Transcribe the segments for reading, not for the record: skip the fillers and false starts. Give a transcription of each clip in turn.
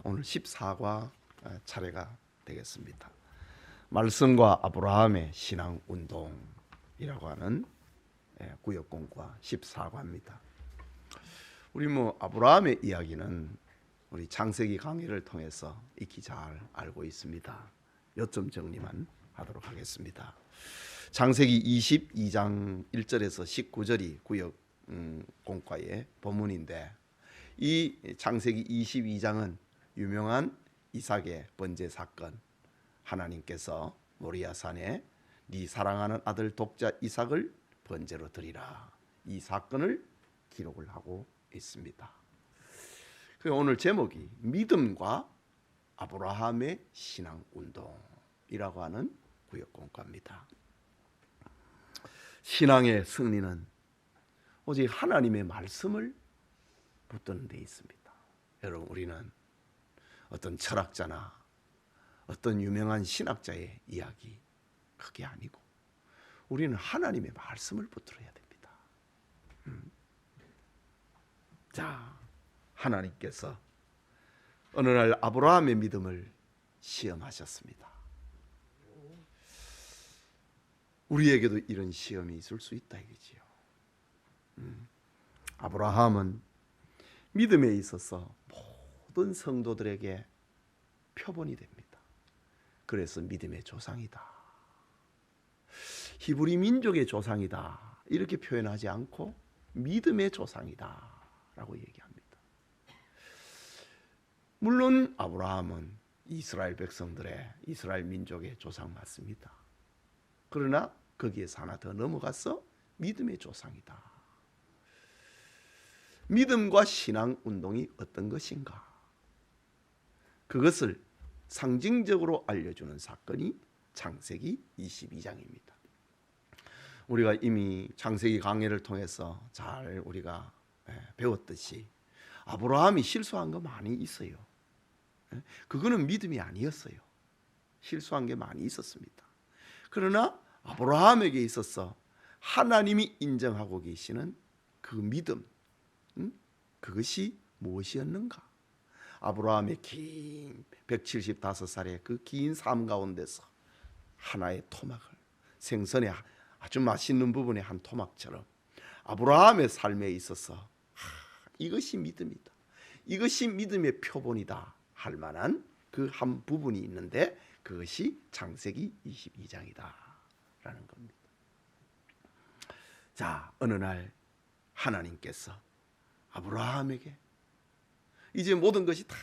오늘 14과 차례가 되겠습니다. 말씀과 아브라함의 신앙 운동이라고 하는 구역 공과 14과입니다. 우리 아브라함의 이야기는 우리 창세기 강의를 통해서 익히 잘 알고 있습니다. 요점 정리만 하도록 하겠습니다. 창세기 22장 1절에서 19절이 구역 공과의 본문인데, 이 창세기 22장은 유명한 이삭의 번제 사건, 하나님께서 모리아산에 네 사랑하는 아들 독자 이삭을 번제로 드리라, 이 사건을 기록을 하고 있습니다. 오늘 제목이 믿음과 아브라함의 신앙 운동이라고 하는 구역 공과입니다. 신앙의 승리는 오직 하나님의 말씀을 붙드는 데 있습니다. 여러분, 우리는 어떤 철학자나 어떤 유명한 신학자의 이야기, 그게 아니고 우리는 하나님의 말씀을 붙들어야 됩니다. 자, 하나님께서 어느 날 아브라함의 믿음을 시험하셨습니다. 우리에게도 이런 시험이 있을 수 있다 이거지요. 아브라함은 믿음에 있어서 모든 성도들에게 표본이 됩니다. 그래서 믿음의 조상이다, 히브리 민족의 조상이다 이렇게 표현하지 않고 믿음의 조상이다 라고 얘기합니다. 물론 아브라함은 이스라엘 백성들의, 이스라엘 민족의 조상 맞습니다. 그러나 거기에서 하나 더 넘어가서 믿음의 조상이다. 믿음과 신앙 운동이 어떤 것인가, 그것을 상징적으로 알려주는 사건이 창세기 22장입니다. 우리가 이미 창세기 강해를 통해서 잘 우리가 배웠듯이 아브라함이 실수한 거 많이 있어요. 그거는 믿음이 아니었어요. 실수한 게 많이 있었습니다. 그러나 아브라함에게 있어서 하나님이 인정하고 계시는 그 믿음, 그것이 무엇이었는가? 아브라함의 긴 175살의 그 긴 삶 가운데서 하나의 토막을, 생선의 아주 맛있는 부분의 한 토막처럼 아브라함의 삶에 있어서 이것이 믿음이다, 이것이 믿음의 표본이다 할 만한 그 한 부분이 있는데, 그것이 창세기 22장이다 라는 겁니다. 자, 어느 날 하나님께서 아브라함에게 이제 모든 것이 다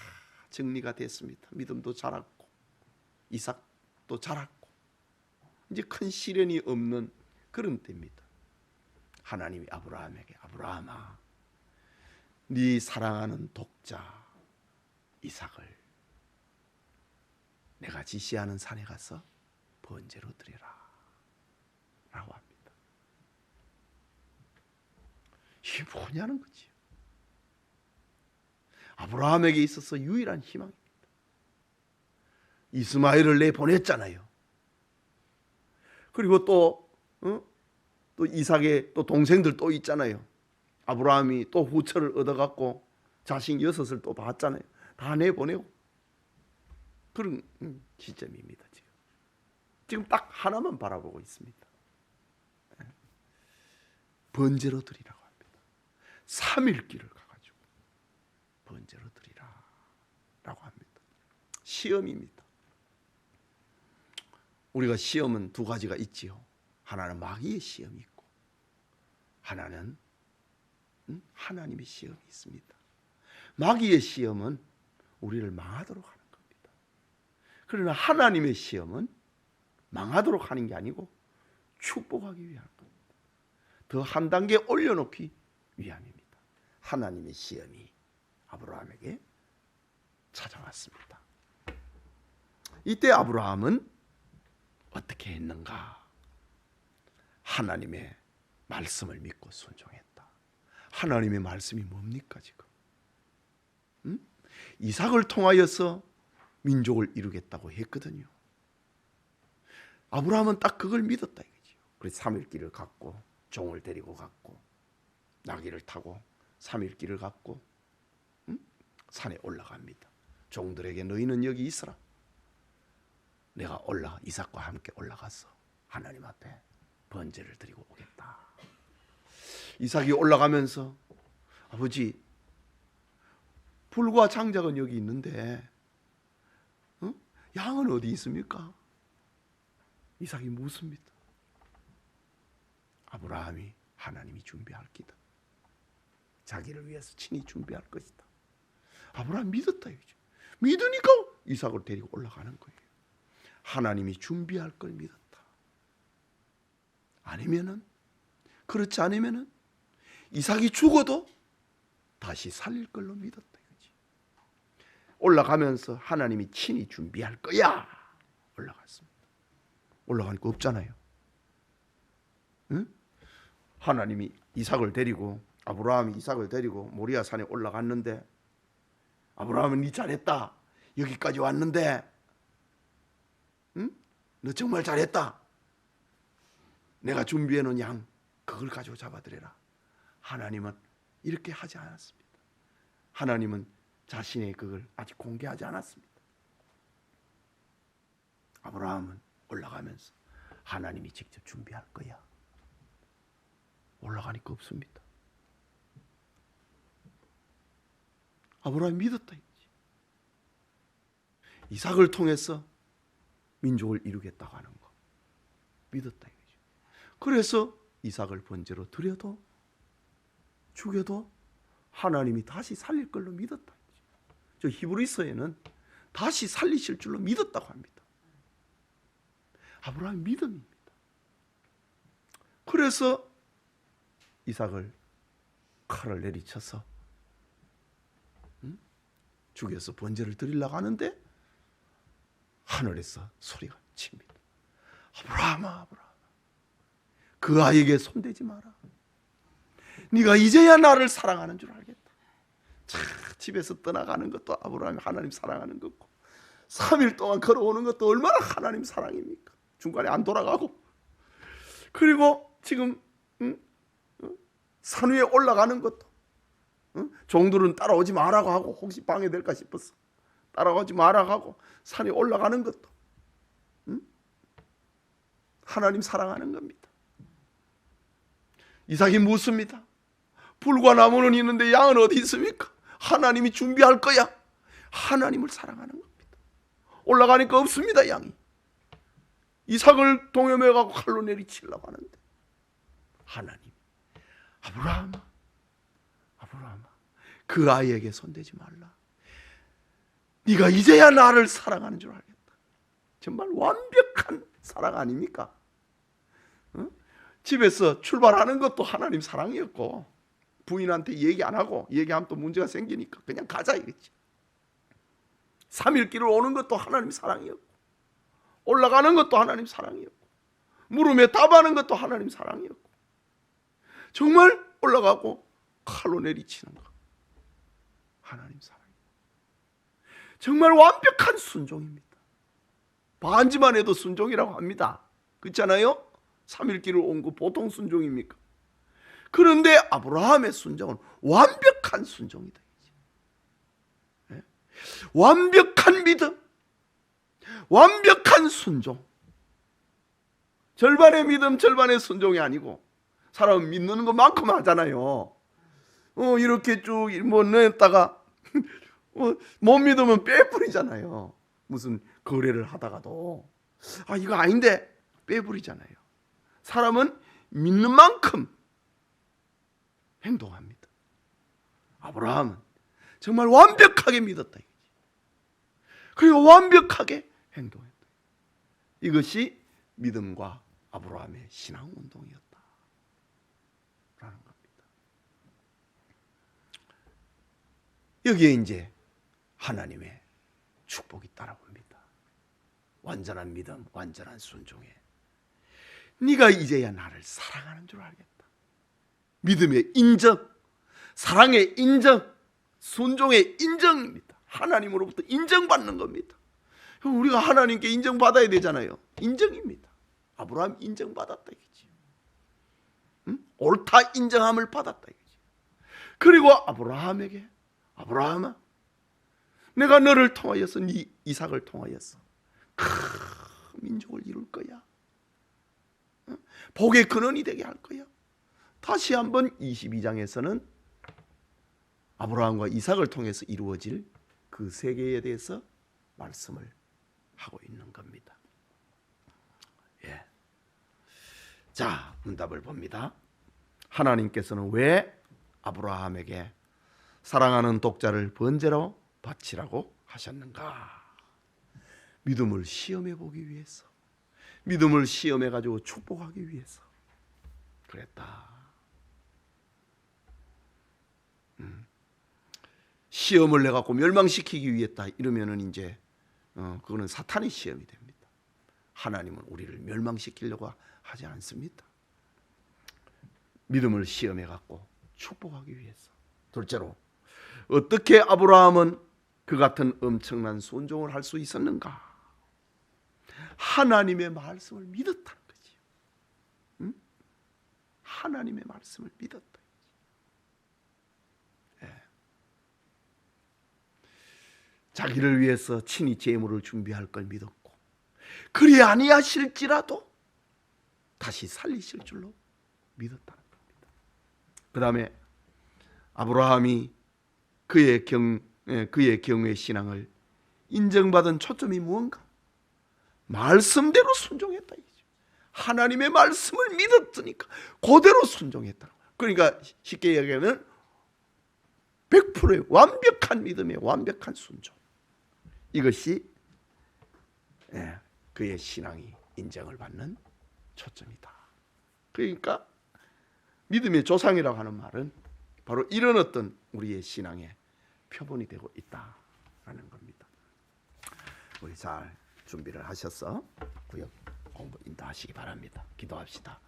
정리가 됐습니다. 믿음도 자랐고 이삭도 자랐고 이제 큰 시련이 없는 그런 때입니다. 하나님이 아브라함에게, 아브라함아, 네 사랑하는 독자 이삭을 내가 지시하는 산에 가서 번제로 드리라 라고 합니다. 이게 뭐냐는 거지요. 아브라함에게 있어서 유일한 희망입니다. 이스마엘을 내보냈잖아요. 그리고 또 이삭의 또 동생들 또 있잖아요. 아브라함이 또 후처를 얻어갖고 자식 6을 또 봤잖아요. 다 내보내고 그런 시점입니다. 지금 딱 하나만 바라보고 있습니다. 번제로 드리라고 합니다. 3일 길을 가가지고 번제로 드리라 라고 합니다. 시험입니다. 우리가 시험은 두 가지가 있지요. 하나는 마귀의 시험이 있고, 하나는 하나님의 시험이 있습니다. 마귀의 시험은 우리를 망하도록 하는 겁니다. 그러나 하나님의 시험은 망하도록 하는 게 아니고 축복하기 위한 겁니다. 더 한 단계 올려놓기 위함입니다. 하나님의 시험이 아브라함에게 찾아왔습니다. 이때 아브라함은 어떻게 했는가? 하나님의 말씀을 믿고 순종했다. 하나님의 말씀이 뭡니까 지금? 이삭을 통하여서 민족을 이루겠다고 했거든요. 아브라함은 딱 그걸 믿었다 이거죠. 그래서 3일 길을 갔고, 종을 데리고 갔고, 나귀를 타고 3일 길을 갔고 산에 올라갑니다. 종들에게 너희는 여기 있어라. 내가 이삭과 함께 올라가서 하나님 앞에 번제를 드리고 오겠다. 이삭이 올라가면서 아버지, 불과 장작은 여기 있는데 양은 어디 있습니까? 이삭이 묻습니다. 아브라함이 하나님이 준비할 기다. 자기를 위해서 친히 준비할 것이다. 아브라함 믿었다. 믿으니까 이삭을 데리고 올라가는 거예요. 하나님이 준비할 걸 믿었다. 그렇지 않으면은 이삭이 죽어도 다시 살릴 걸로 믿었다. 올라가면서 하나님이 친히 준비할 거야. 올라갔습니다. 올라가니까 없잖아요. 응? 하나님이 아브라함이 이삭을 데리고 모리아 산에 올라갔는데, 아브라함은 네 잘했다. 여기까지 왔는데, 응? 너 정말 잘했다. 내가 준비해 놓은 양 그걸 가지고 잡아드려라. 하나님은 이렇게 하지 않았습니다. 하나님은 자신의 그걸 아직 공개하지 않았습니다. 아브라함은 올라가면서 하나님이 직접 준비할 거야. 올라가니까 없습니다. 아브라함이 믿었다. 이삭을 통해서 민족을 이루겠다고 하는 거 믿었다. 그래서 이삭을 번제로 드려도 죽여도 하나님이 다시 살릴 걸로 믿었다. 저 히브리서에는 다시 살리실 줄로 믿었다고 합니다. 아브라함의 믿음입니다. 그래서 이삭을 칼을 내리쳐서 죽여서 번제를 드리려고 하는데 하늘에서 소리가 칩니다. 아브라함아, 그 아이에게 손대지 마라. 네가 이제야 나를 사랑하는 줄 알겠다. 집에서 떠나가는 것도 아브라함이 하나님 사랑하는 거고, 3일 동안 걸어오는 것도 얼마나 하나님 사랑입니까? 중간에 안 돌아가고, 그리고 지금 산 위에 올라가는 것도 종들은 따라오지 말라고 하고, 혹시 방해될까 싶어서 따라오지 말라고 하고 산에 올라가는 것도 하나님 사랑하는 겁니다. 이삭이 묻습니다. 불과 나무는 있는데 양은 어디 있습니까? 하나님이 준비할 거야. 하나님을 사랑하는 겁니다. 올라가니까 없습니다, 양이. 이삭을 동여매가고 칼로 내리치려고 하는데 하나님, 아브라함아, 그 아이에게 손대지 말라. 네가 이제야 나를 사랑하는 줄 알겠다. 정말 완벽한 사랑 아닙니까? 집에서 출발하는 것도 하나님 사랑이었고, 부인한테 얘기 안 하고 얘기하면 또 문제가 생기니까 그냥 가자 이랬지. 3일 길을 오는 것도 하나님 사랑이었고, 올라가는 것도 하나님 사랑이었고, 물음에 답하는 것도 하나님 사랑이었고, 정말 올라가고 칼로 내리치는 것 하나님 사랑이에요. 정말 완벽한 순종입니다. 반지만 해도 순종이라고 합니다. 그렇잖아요? 3일 길을 온 거 보통 순종입니까? 그런데 아브라함의 순종은 완벽한 순종이다. 네? 완벽한 믿음, 완벽한 순종. 절반의 믿음, 절반의 순종이 아니고, 사람은 믿는 것만큼 하잖아요. 이렇게 쭉 냈다가 못 믿으면 빼버리잖아요. 무슨 거래를 하다가도 이거 아닌데 빼버리잖아요. 사람은 믿는 만큼 행동합니다. 아브라함은 정말 완벽하게 믿었다. 그리고 완벽하게 행동했다. 이것이 믿음과 아브라함의 신앙 운동이었다 라는 겁니다. 여기에 이제 하나님의 축복이 따라옵니다. 완전한 믿음, 완전한 순종에 네가 이제야 나를 사랑하는 줄 알겠다. 믿음의 인정, 사랑의 인정, 순종의 인정입니다. 하나님으로부터 인정받는 겁니다. 우리가 하나님께 인정받아야 되잖아요. 인정입니다. 아브라함 인정받았다 이거지. 옳다 인정함을 받았다 이거지. 그리고 아브라함에게, 아브라함아, 내가 너를 통하여서 네 이삭을 통하여서 큰 민족을 이룰 거야. 복의 근원이 되게 할 거야. 다시 한번 22장에서는 아브라함과 이삭을 통해서 이루어질 그 세계에 대해서 말씀을 하고 있는 겁니다. 예. 자, 문답을 봅니다. 하나님께서는 왜 아브라함에게 사랑하는 독자를 번제로 바치라고 하셨는가? 믿음을 시험해 보기 위해서, 믿음을 시험해 가지고 축복하기 위해서 그랬다. 시험을 내 갖고 멸망시키기 위했다 이러면은 이제 그거는 사탄의 시험이 됩니다. 하나님은 우리를 멸망시키려고 하지 않습니다. 믿음을 시험해 갖고 축복하기 위해서. 둘째로, 어떻게 아브라함은 그 같은 엄청난 순종을 할 수 있었는가? 하나님의 말씀을 믿었다는 거지요. 응? 하나님의 말씀을 믿었다. 예. 자기를 위해서 친히 제물을 준비할 걸 믿었고, 그리 아니하실지라도 다시 살리실 줄로 믿었다는 겁니다. 그 다음에 아브라함이 그의 경외의 신앙을 인정받은 초점이 무언가? 말씀대로 순종했다. 하나님의 말씀을 믿었으니까 그대로 순종했다. 그러니까 쉽게 얘기하면 100%의 완벽한 믿음의 완벽한 순종. 이것이 그의 신앙이 인정을 받는 초점이다. 그러니까 믿음의 조상이라고 하는 말은 바로 이런 어떤 우리의 신앙의 표본이 되고 있다라는 겁니다. 우리 잘 준비를 하셔서 구역 공부 인도하시기 바랍니다. 기도합시다.